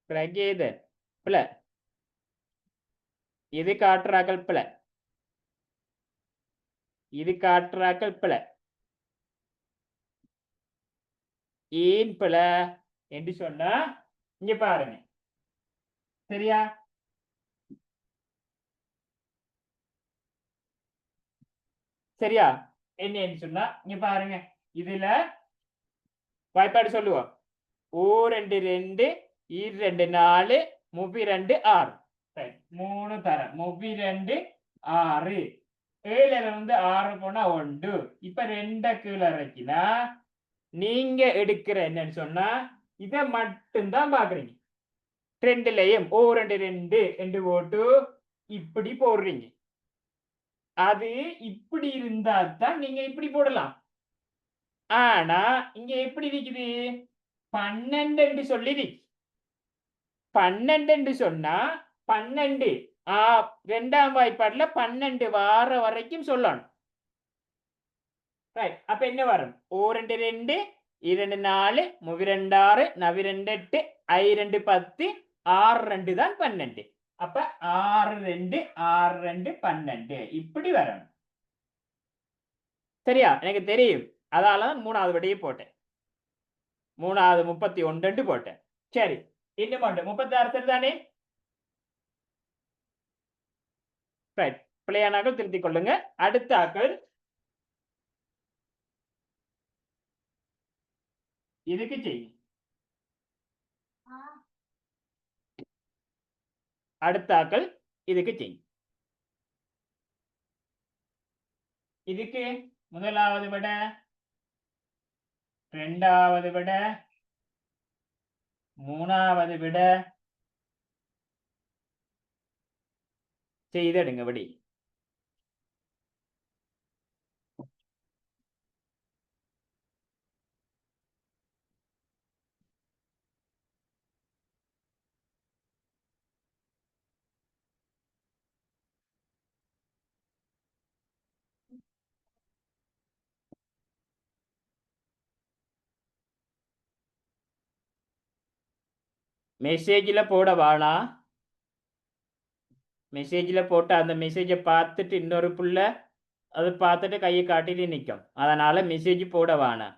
பிரகேதன் பிள்ளை. இது காட்டுறாக்கள் பிள்ளை. இது காட்டுறாக்கள் பிள்ளை. ஏன் பிள்ளை என்று சொன்னா இங்க பாருங்க. சரியா? சரியா? என்னன்னு சொன்னா இங்க பாருங்க. இதுல வாய்ப்பாடு சொல்லுவோம். ஓ 2 2 2 4 32 6. 3 தரம் 32 6. 7 வந்து 6 போனா 1. இப்ப 2 கீழே இறக்கினா நீங்க எடுக்கிற என்னன்னு சொன்னா இதை மட்டும்தான் பாக்குறீங்க. ரெண்டுலயும் ஓ 2 2 என்று போட்டு இப்படி போடுறீங்க. அது இப்படி இருந்தா தான் நீங்க இப்படி போடலாம். ஆனா இங்க எப்படி இருக்குது? 12 என்று சொல்லி 12 என்று சொன்னா 12 இரண்டாம் வாய்ப்பாடுல 12 வார வரைக்கும் சொல்லணும். ரைட், அப்ப என்ன வரும்? ஓ 2 2 2 4 32 6 42 8 2 10 6 2 தான் 12. அப்ப 6 2 6 2 12 இப்படி வரணும். சரியா? எனக்கு தெரியும், அதாலதான் 3வது விடையை போட்டேன். 3வது 31 போட்டேன். சரி, இன்னும் 36 தானே? ரைட், பிள்ளையானாக்கள் திருத்திக் கொள்ளுங்க. அடுத்த ஆக்கள் இதுக்கு செய்யும். அடுத்த ஆக்கள் இதுக்கு செய்யும். இதுக்கு முதலாவது விட, இரண்டாவது விட, மூணாவது விட செய்தடுங்க விடி. மெசேஜ்ல போட வாழா. மெசேஜ்ல போட்டு அந்த மெசேஜை பார்த்துட்டு இன்னொரு புள்ள அதை பார்த்துட்டு கையை காட்டிட்டு நிற்கும். அதனால மெசேஜ் போட வேணாம்.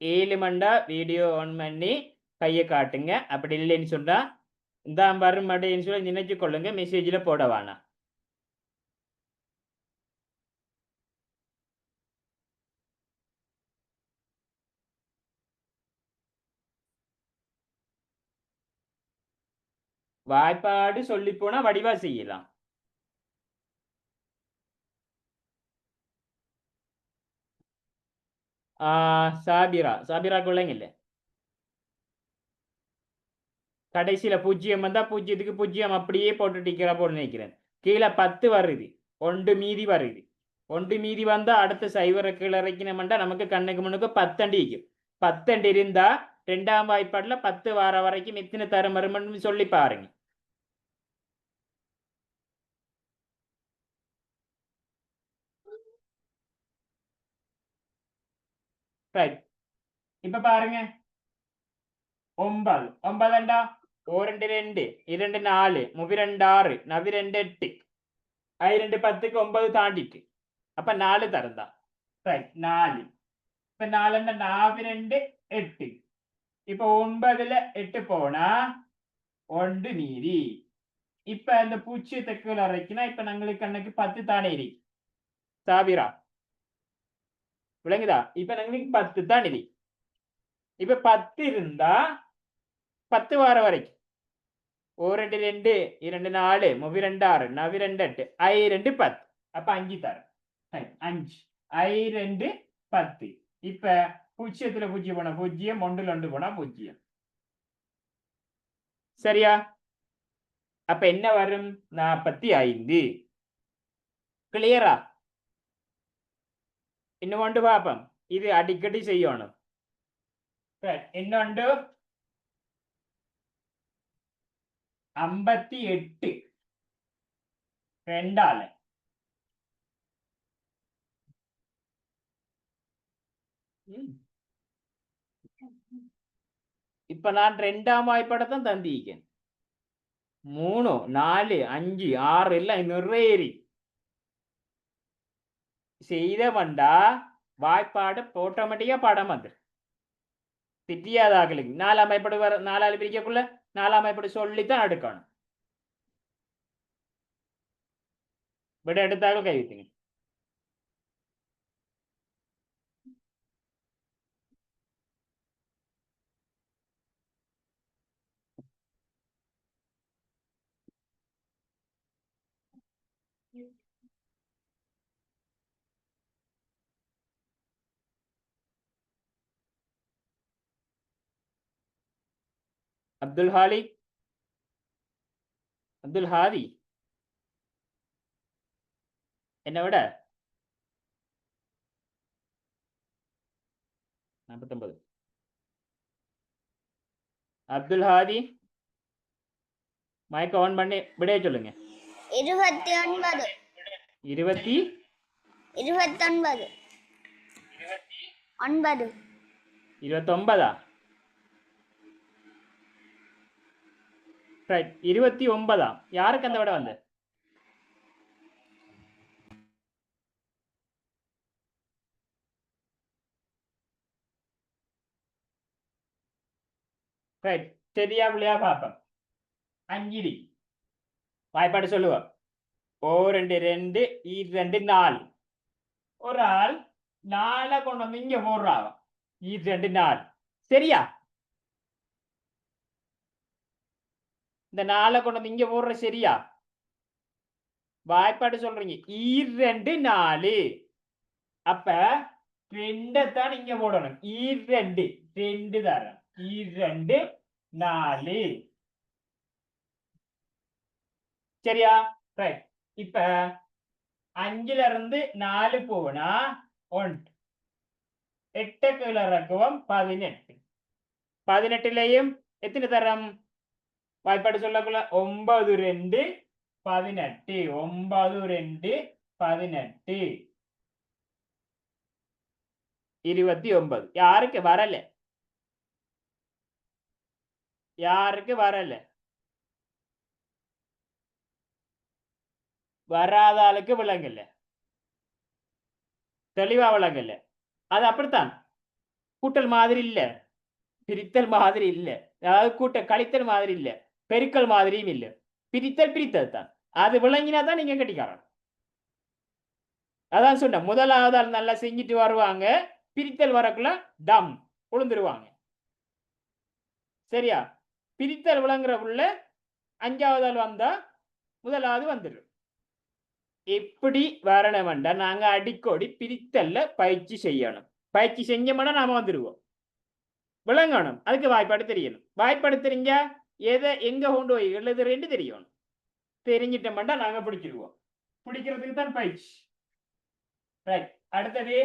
7 மண்டா வீடியோ ஆன் பண்ணி கையை காட்டுங்க. அப்படி இல்லைன்னு சொன்னா இந்த வரும் அப்படின்னு சொல்லி நினைச்சு கொள்ளுங்க. மெசேஜ்ல போட வேணாம். வாய்ப்பாடு சொல்லி போனா வடிவா செய்யலாம். சாபிரா கொள்ளைங்க கடைசியில பூஜ்ஜியம் வந்தா பூஜ்ஜியத்துக்கு பூஜ்ஜியம் அப்படியே போட்டு டிக்கரா போட்டு நினைக்கிறேன். கீழே 10 வருது, ஒன்று மீதி வருது. ஒன்று மீதி வந்தா அடுத்த சைவரை கீழே இறக்கினோம்டா நமக்கு கண்ணுக்கு முன்னுக்கு 10 இருக்கும். 10 இருந்தா 2ஆம் வாய்ப்பாடுல 10 வார வரைக்கும் எத்தனை தரம் வரும்னு சொல்லி பாருங்க. ரைட், இப்ப பாருங்க 9 9 ஓ 2 2 2 4 32 6 42 8 2 10க்கு 9 தாண்டிட்டு அப்ப 4 தரம் தான். ரைட் 4 இப்ப 4 42 8 இப்ப 9ல 8 போனா 1 மீதி. இப்ப இந்த பூச்சியத்தை கீழே இறக்கினா இப்ப நம்மளுக்கு கண்ணுக்கு 10 தானே இருக்கு. சாபிரா விளங்குதா? இப்ப நம்மளுக்கு 10 தான் இருக்கு. இப்ப 10 இருந்தா 10 வார வரைக்கும் 1 2 2 4 32 6 42 8 2 10 அப்ப 5 தரம். 5 2 10. இப்ப பூஜ்ஜியத்துல பூஜ்ஜியம் போனா பூஜ்ஜியம், 1ல 1 போனா பூஜ்ஜியம். சரியா? அப்ப என்ன வரும்? 45. கிளியரா? இன்னும் ஒன்று பார்ப்போம். இது அடிக்கடி செய்யணும். இன்னொன்று 58 2ஆல. இப்ப நான் 2ஆம் வாய்ப்பாடத்தான் தந்திருக்கேன். 3 4 5 6 எல்லாம் நிறைய செய்த வந்தா வாய்ப்பாடு ஆட்டோமேட்டிக்கா படம் வந்து திட்டியாதாக்களுக்கு 4ஆம் வாய்ப்பாடு வர 4ஆல பிரிக்கக்குள்ள 4ஆம் வாய்ப்பாடு சொல்லித்தான் எடுக்கணும். விட எடுத்தாலும் கைவிட்டுங்க. அப்துல் ஹாலி, அப்துல் ஹாதி என்ன விட 49. அப்துல் ஹாதி மைக் ஆன் பண்ணி விடைய சொல்லுங்க. 29 29 29 29. ரைட் 29. யாருக்கு அந்த விட வந்து? ரைட், சரியா பிள்ளையா பார்ப்போம். 5 வாய்ப்பாடு சொல்லுவோம். ஓ 2 2 2 4. ஒரு ஆள் 4 கொண்டு வந்து இங்க போடுறாங்க. 2 4 சரியா? இந்த 4 கொண்டு வந்து இங்க போடுற சரியா? வாய்ப்பாடு சொல்றீங்க 2 4. அப்ப 2 தான் இங்க போடணும். 2 2 தரம் 2 4 சரியா? ரைட், இப்ப 5ல இருந்து 4 போனா 1 8 கீழே இறக்குவோம் 18. 18லயும் எத்தனை தரம் வாய்ப்பாடு சொல்லக்குள்ள 9 2 18 9 2 18 29. யாருக்கு வரல? யாருக்கு வரல? வராத ஆளுக்கு விளங்கல, தெளிவா விளங்கல. அது அப்படித்தான், கூட்டல் மாதிரி இல்ல, பிரித்தல் மாதிரி இல்ல, அதாவது கூட்ட கழித்தல் மாதிரி இல்ல, பெருக்கல் மாதிரியும் இல்ல, பிரித்தல் தான். அது விளங்கினா தான் நீங்க கட்டிக்காரன். அதான் சொன்ன முதலாவது ஆள் நல்லா செஞ்சுட்டு வருவாங்க, பிரித்தல் வரக்குள்ள டம் உளுந்துருவாங்க. சரியா? பிரித்தல் விளங்குற உள்ள அஞ்சாவது ஆள் வந்தா முதலாவது வந்துடும். எப்படி வரணும்டா நாங்க அடிக்கடி பிரித்தல்ல பயிற்சி செய்யணும். பயிற்சி செஞ்சோம்னா நாம வந்துடுவோம். விளங்கணும். அதுக்கு வாய்ப்பாடு தெரியணும். வாய்ப்பாடு தெரிஞ்ச எதை எங்க கொண்டு போய் எழுதுறேன்னு தெரியணும். தெரிஞ்சிட்டோம்னா நாங்க பிடிச்சிருவோம். பிடிக்கிறதுக்கு தான் பயிற்சி. ரைட். அடுத்தது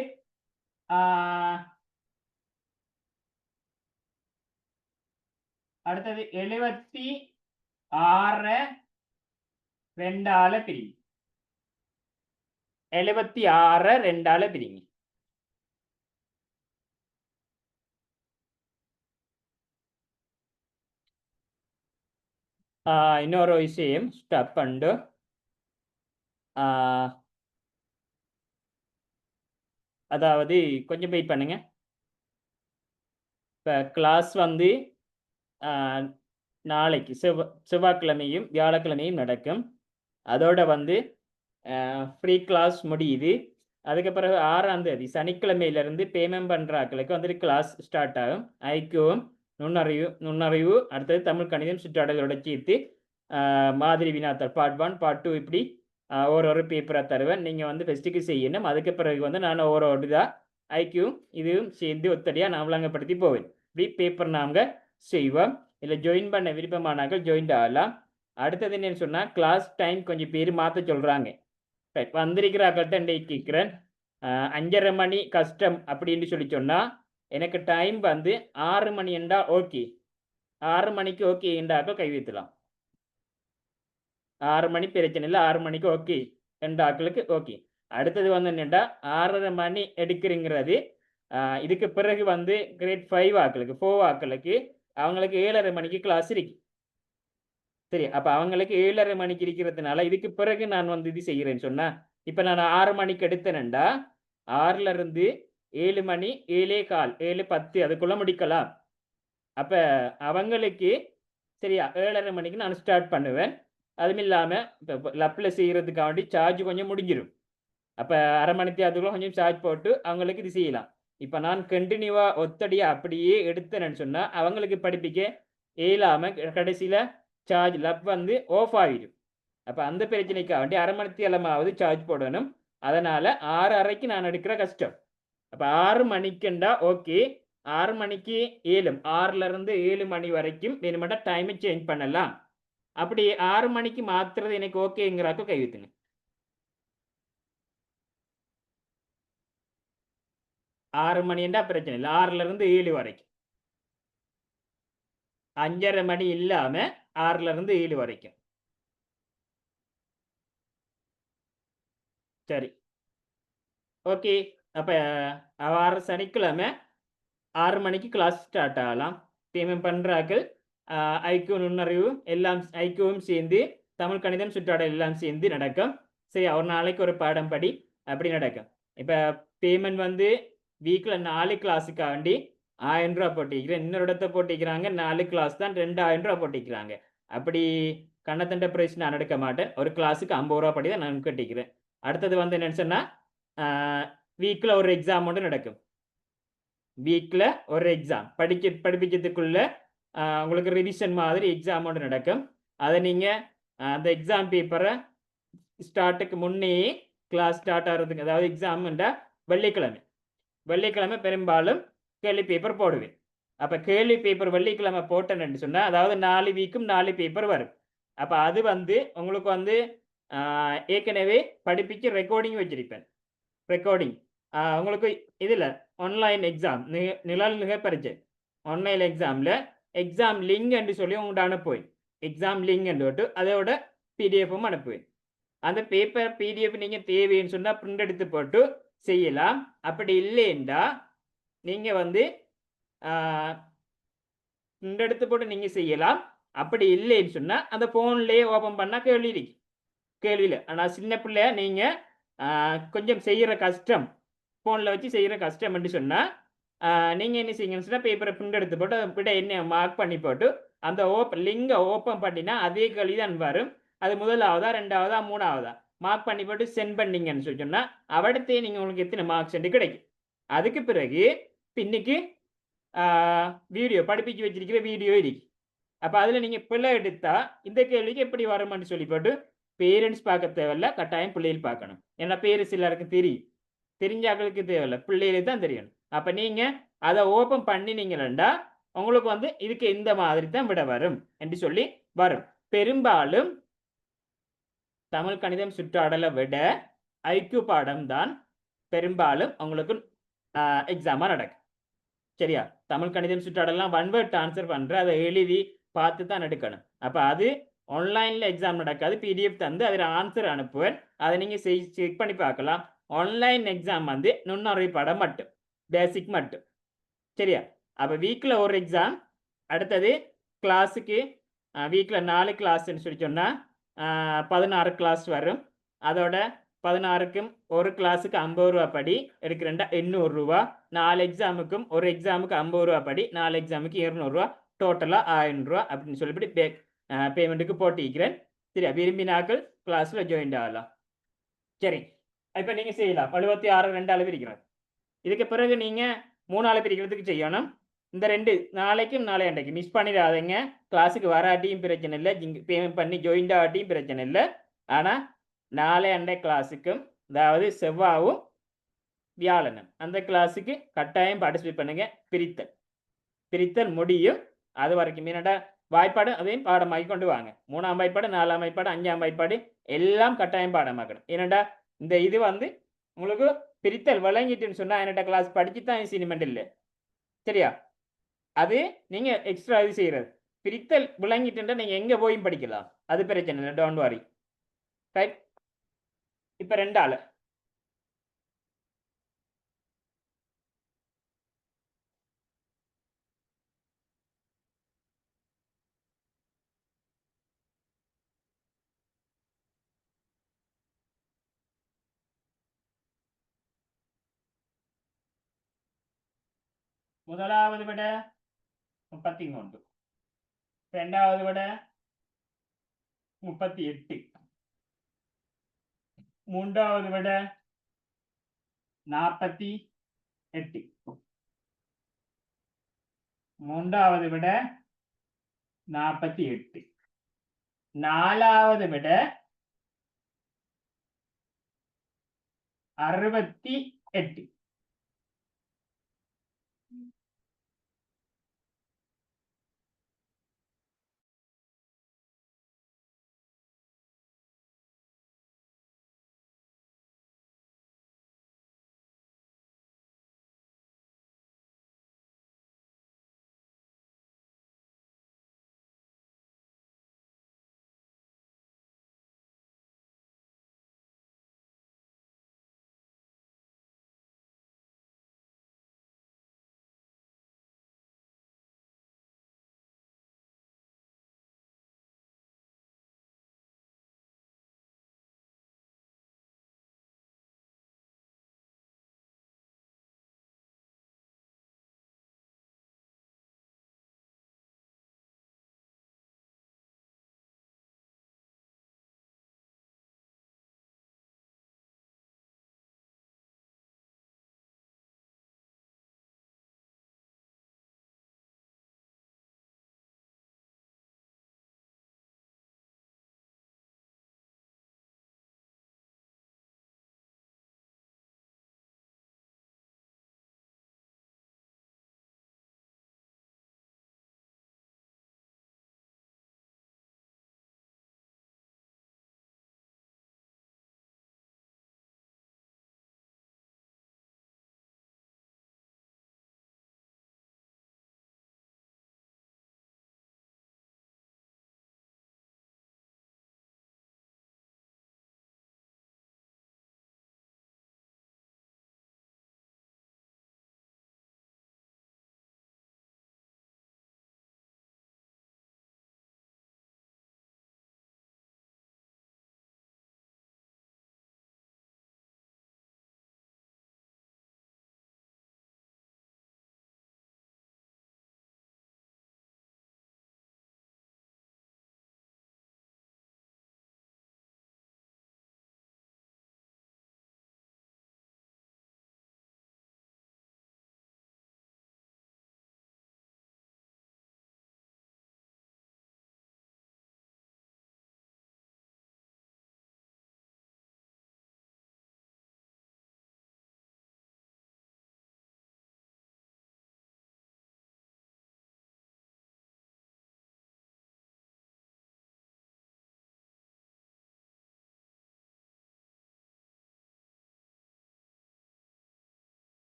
அடுத்தது 76 2ஆல பிரிங்க. 76 2ஆல பிரிங்க. இன்னொரு விஷயம் ஸ்டாப் பண்ணு. அதாவது கொஞ்சம் வெயிட் பண்ணுங்க. இப்போ கிளாஸ் வந்து நாளைக்கு செவ்வாய்க்கிழமையும் வியாழக்கிழமையும் நடக்கும். அதோட வந்து ஃப்ரீ கிளாஸ் முடியுது. அதுக்கு பிறகு 6ஆம் தேதி சனிக்கிழமையிலேருந்து பேமெண்ட் பண்ணுறாக்களுக்கு வந்துட்டு கிளாஸ் ஸ்டார்ட் ஆகும். ஐக்கியம் நுண்ணறிவு அடுத்தது தமிழ் கணிதம் சுற்றாடலோட சேர்த்து மாதிரி வினாத்தாள் பார்ட் 1 பார்ட் 2 இப்படி ஒரு பேப்பராக தருவேன். நீங்கள் வந்து ஃபெஸ்ட்டுக்கு செய்யணும். அதுக்கு பிறகு வந்து நான் ஒரு இதாக ஐக்கியம் இதுவும் சேர்ந்து ஒத்தடியாக நான் விளங்கப்படுத்தி போவேன். இப்படி பேப்பர் நாங்கள் செய்வோம். இல்லை ஜாயின் பண்ண விருப்பமானாக்கள் ஜாயின் ஆகலாம். அடுத்தது என்னன்னு சொன்னால் கிளாஸ் டைம் கொஞ்சம் பேர் மாற்ற சொல்கிறாங்க. ரைட். வந்திருக்கிறாக்கள்கிட்ட கேட்குறேன். 5:30 மணி கஷ்டம் அப்படின்னு சொல்லி சொன்னால் எனக்கு டைம் வந்து 6 மணி என்றா ஓகே. 6 மணிக்கு ஓகே என்றாக்கள் கை வைத்தலாம். 6 மணி பிரச்சனை இல்லை. 6 மணிக்கு ஓகே என்றாக்களுக்கு ஓகே. அடுத்தது வந்து என்னென்னா 6:30 மணி எடுக்கிறங்கிறது இதுக்கு பிறகு வந்து கிரேட் 5 ஆக்களுக்கு 4 ஆக்களுக்கு அவங்களுக்கு 7:30 மணிக்கு கிளாஸ் இருக்கு. சரி. அப்போ அவங்களுக்கு 7:30 மணிக்கு இருக்கிறதுனால இதுக்கு பிறகு நான் வந்து இது செய்கிறேன்னு சொன்னால் இப்போ நான் 6 மணிக்கு எடுத்தேனேண்டா 6லேருந்து 7 மணி 7:15 7:10 அதுக்குள்ளே முடிக்கலாம். அப்போ அவங்களுக்கு சரியா 7:30 மணிக்கு நான் ஸ்டார்ட் பண்ணுவேன். அதுவும் இல்லாமல் இப்போ லப்பில் செய்கிறதுக்காண்டி சார்ஜ் கொஞ்சம் முடிஞ்சிடும். அப்போ 1/2 மணி அதுக்குள்ள கொஞ்சம் சார்ஜ் போட்டு அவங்களுக்கு இது செய்யலாம். இப்போ நான் கண்டினியூவாக ஒத்தடியாக அப்படியே எடுத்தேன்னு சொன்னால் அவங்களுக்கு படிப்பிக்க இயலாமல் கடைசியில் சார்ஜ் லப் வந்து ஆஃப் ஆகிடும். அப்போ அந்த பிரச்சனைக்காண்டி 1/2 மணி நேரமாவது சார்ஜ் போடணும். அதனால் 6:30க்கு நான் எடுக்கிற கஷ்டம். அப்போ 6 மணிக்குண்டா ஓகே. 6 மணிக்கு 7 6லேருந்து 7 மணி வரைக்கும் வேணுமெண்டா டைமை சேஞ்ச் பண்ணலாம். அப்படி 6 மணிக்கு மாற்றுறது எனக்கு ஓகேங்கிறாக்க கைவித்துங்க. 6 மணிண்டா பிரச்சனை இல்லை. 6லேருந்து 7 வரைக்கும். 5:30 மணி இல்லாமல் 6லேருந்து 7 வரைக்கும். சரி ஓகே. அப்போ வார சனிக்கிழமை 6 மணிக்கு கிளாஸ் ஸ்டார்ட் ஆகலாம். பேமெண்ட் பண்ணுறாக்கள் ஐக்கிய நுண்ணறிவு எல்லாம் ஐக்கியவும் சேர்ந்து தமிழ் கணிதம் சுற்றாடல் எல்லாம் சேர்ந்து நடக்கும். சரி. ஒரு நாளைக்கு ஒரு பாடம் படி அப்படி நடக்கும். இப்போ பேமெண்ட் வந்து வீக்கில் 4 கிளாஸுக்காண்டி 1000 ரூபா போட்டிக்கிறேன். இன்னொரு இடத்த போட்டிக்கிறாங்க 4 கிளாஸ் தான் 2000 ரூபா போட்டிக்கிறாங்க. அப்படி கண்ணத்தண்ட ப்ரைஸ் நான் எடுக்க மாட்டேன். ஒரு கிளாஸுக்கு 50 ரூபா படி தான் நான் கட்டிக்கிறேன். அடுத்தது வந்து என்னென்னு சொன்னால் வீக்கில் ஒரு எக்ஸாம் ஒன்று நடக்கும். வீக்கில் ஒரு எக்ஸாம் படிப்பிக்கிறதுக்குள்ளே உங்களுக்கு ரிவிஷன் மாதிரி எக்ஸாம் ஒன்று நடக்கும். அதை நீங்கள் அந்த எக்ஸாம் பேப்பரை ஸ்டார்ட்டுக்கு முன்னே கிளாஸ் ஸ்டார்ட் ஆகிறதுக்கு அதாவது எக்ஸாம்ன்றா வெள்ளிக்கிழமை பெரும்பாலும் கேள்வி பேப்பர் போடுவேன். அப்போ கேள்வி பேப்பர் வெள்ளிக்கிழமை போட்டேன்னு சொன்னால் அதாவது 4 வீக்கும் 4 பேப்பர் வரும். அப்போ அது வந்து உங்களுக்கு வந்து ஏற்கனவே படிப்பிச்சு ரெக்கார்டிங் வச்சிருப்பேன். ரெக்கார்டிங் உங்களுக்கு இதில் ஆன்லைன் எக்ஸாம் நிகழ் பரீட்சை ஆன்லைன் எக்ஸாமில் எக்ஸாம் லிங்க் என்று சொல்லி உங்கள்கிட்ட அனுப்புவேன். எக்ஸாம் லிங்க் என்று அதோட பிடிஎஃப்பும் அனுப்புவேன். அந்த பேப்பர் பிடிஎஃப் நீங்கள் தேவைன்னு சொன்னால் பிரிண்ட் எடுத்து போட்டு செய்யலாம். அப்படி இல்லைண்டா நீங்கள் வந்து பிரிண்ட் எடுத்து போட்டு நீங்கள் செய்யலாம். அப்படி இல்லைன்னு சொன்னால் அந்த ஃபோன்லேயே ஓப்பன் பண்ணால் கேள்வி இருக்கு. கேள்வியில் ஆனால் சின்ன பிள்ளைய நீங்கள் கொஞ்சம் செய்கிற கஷ்டம் ஃபோனில் வச்சு செய்கிற கஷ்டம் என்று சொன்னால் நீங்கள் என்ன செய்யுங்கன்னு சொன்னால் பேப்பரை பிரிண்ட் எடுத்து போட்டு அதை என்ன மார்க் பண்ணி போட்டு அந்த லிங்கை ஓப்பன் பண்ணினா அதே கேள்வி தான் வரும். அது முதலாவதா 2ஆவதா 3ஆவதா மார்க் பண்ணி போட்டு சென்ட் பண்ணிங்கன்னு சொல்லி சொன்னால் அவடத்தே நீங்கள் உங்களுக்கு எத்தனை மார்க்ஸ் என்று கிடைக்கும். அதுக்கு பிறகு பின்னுக்கு வீடியோ படிப்பிச்சு வச்சிருக்கிற வீடியோ இருக்கு. அப்ப அதுல நீங்க பிள்ளை எடுத்தா இந்த கேள்விக்கு எப்படி வரும்னு சொல்லி போட்டு பேரண்ட்ஸ் பார்க்க தேவையில்ல, கட்டாயம் பிள்ளைகள் பார்க்கணும். ஏன்னா பேரண்ட்ஸ் எல்லாருக்கும் தெரியும், தெரிஞ்சாக்களுக்கு தேவையில்ல, பிள்ளைகளுக்கு தான் தெரியணும். அப்ப நீங்க அதை ஓபன் பண்ணினீங்கன்னா உங்களுக்கு வந்து இதுக்கு இந்த மாதிரி தான் விட வரும் என்று சொல்லி வரும். பெரும்பாலும் தமிழ் கணிதம் சுற்றாடலை விட ஐக்யூ பாடம் தான் பெரும்பாலும் உங்களுக்கு எக்ஸாமா நடக்கும். சரியா? தமிழ் கணிதம் சுற்றாடலாம் ஒன் வேர்ட் ஆன்சர் பண்ற, அதை எழுதி பார்த்து தான் எடுக்கணும். அப்ப அது ஆன்லைன்ல எக்ஸாம் நடக்காது, பிடிஎஃப் தந்து அதில் ஆன்சர் அனுப்புவேன், அதை நீங்க செக் பண்ணி பார்க்கலாம். ஆன்லைன் எக்ஸாம் வந்து நுண்ணறிவு பாடம் மட்டும், பேசிக் மட்டும். சரியா? அப்ப வீக்ல ஒரு எக்ஸாம், அடுத்தது கிளாஸுக்கு வீக்ல 4 கிளாஸ்ன்னு சொல்லி சொன்னா 16 கிளாஸ் வரும். அதோட 16க்கும் ஒரு கிளாஸுக்கு 50 ரூபா படி எடுக்கிறேன்டா 800 ரூபா. 4 எக்ஸாமுக்கும் ஒரு எக்ஸாமுக்கு 50 ரூபா படி, 4 எக்ஸாமுக்கு 200 ரூபா, டோட்டலா 1000 ரூபா அப்படின்னு சொல்லிவிட்டு பேமெண்ட்டுக்கு போட்டிக்கிறேன். சரியா? விரும்பினாக்கள் கிளாஸ்ல ஜாயின் ஆகலாம். சரி, இப்ப நீங்க செய்யலாம். 76 2ஆல பிரிக்கிறோம். இதுக்கு பிறகு நீங்க 3ஆல பிரிக்கிறதுக்கு செய்யணும். இந்த 2 நாளைக்கும் நாளை அன்றைக்கு மிஸ் பண்ணிடாதீங்க. கிளாஸுக்கு வராட்டியும் பிரச்சனை இல்லை, பேமெண்ட் பண்ணி ஜாயின் ஆகாட்டியும் பிரச்சனை இல்லை. ஆனா நாளை அண்டை கிளாஸுக்கும், அதாவது செவ்வாயும் வியாழனும் அந்த கிளாஸுக்கு கட்டாயம் பார்ட்டிசிபேட் பண்ணுங்க. பிரித்தல் முடியும் அது வரைக்கும். என்னடா வாய்ப்பாடு அதையும் பாடமாக்கி கொண்டு வாங்க. 3ஆம் வாய்ப்பாடு, 4ஆம் வாய்ப்பாடு, 5ஆம் வாய்ப்பாடு எல்லாம் கட்டாயம் பாடமாக்கணும். ஏன்னாடா இந்த இது வந்து உங்களுக்கு பிரித்தல் விளங்கிட்டுன்னு சொன்னா என்னடா கிளாஸ் படிச்சு தான் சினிமெண்ட் இல்லை. சரியா? அது நீங்க எக்ஸ்ட்ரா இது செய்யறது. பிரித்தல் விளங்கிட்டுன்றா நீங்க எங்க போயும் படிக்கலாம், அது பிரச்சனை இல்லை, டோன்ட் வாரி. ரைட்? இப்ப 2ஆல முதலாவது விட 33, இரண்டாவது விட 38, மூன்றாவது விட 48, மூன்றாவது விட 48, நாலாவது விட 68.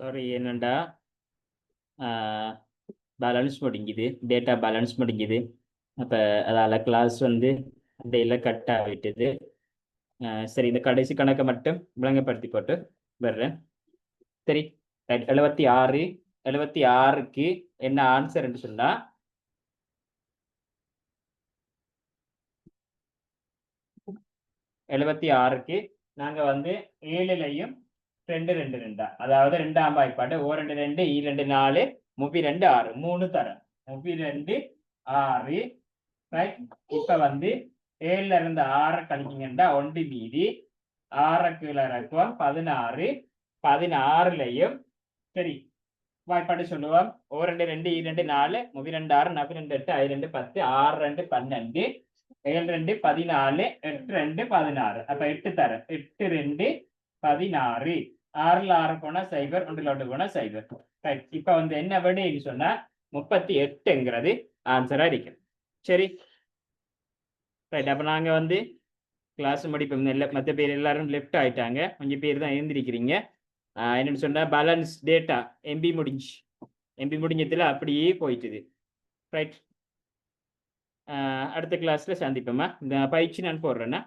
சாரி என்னண்டா பேலன்ஸ் முடிஞ்சுது, டேட்டா பேலன்ஸ் முடிஞ்சுது. அப்போ அதால் கிளாஸ் வந்து டெய்லியில் கட் ஆகிட்டுது. சரி, இந்த கடைசி கணக்கை மட்டும் விளங்கப்படுத்தி போட்டு வர்றேன். சரி, 76 76க்கு என்ன ஆன்சர்ன்னு சொன்னால் 76க்கு நாங்கள் வந்து 7லையும் 2 2 2 அதாவது 2ஆம் வாய்ப்பாடு ஓ 2 2 ஈ 2 4 32 6 3 தரம் 32 6 ரைட். இப்போ வந்து 7ல இருந்து 6 கழிச்சிங்கன்னா 1 மீதி 6 கீழே இறக்குவோம் 16 16லையும் சரி வாய்ப்பாடு சொல்லுவோம். ஓ 2 2 ஈ 2 4 32 6 42 8 I 2 10 6 2 12 7 2 14 8 2 16 அப்ப 8 தரம் 8 2 16 6ல 6 போனா 0 1ல 1 போனா 0. ரைட். இப்ப வந்து என்ன விடைன்னு சொன்னா 38ங்கிறது ஆன்சரா இருக்கு. சரி ரைட். அப்ப நாங்க வந்து கிளாஸ் முடிப்போம். மற்ற பேர் எல்லாரும் லெஃப்ட் ஆயிட்டாங்க, கொஞ்சம் பேர் தான் எழுந்திருக்கிறீங்க. என்னன்னு சொன்னா பேலன்ஸ் டேட்டா எம்பி முடிஞ்சதுல அப்படியே போயிட்டுது. ரைட். அடுத்த கிளாஸ்ல சந்திப்போமா. இந்த பயிற்சி நான் போடுறேன்னா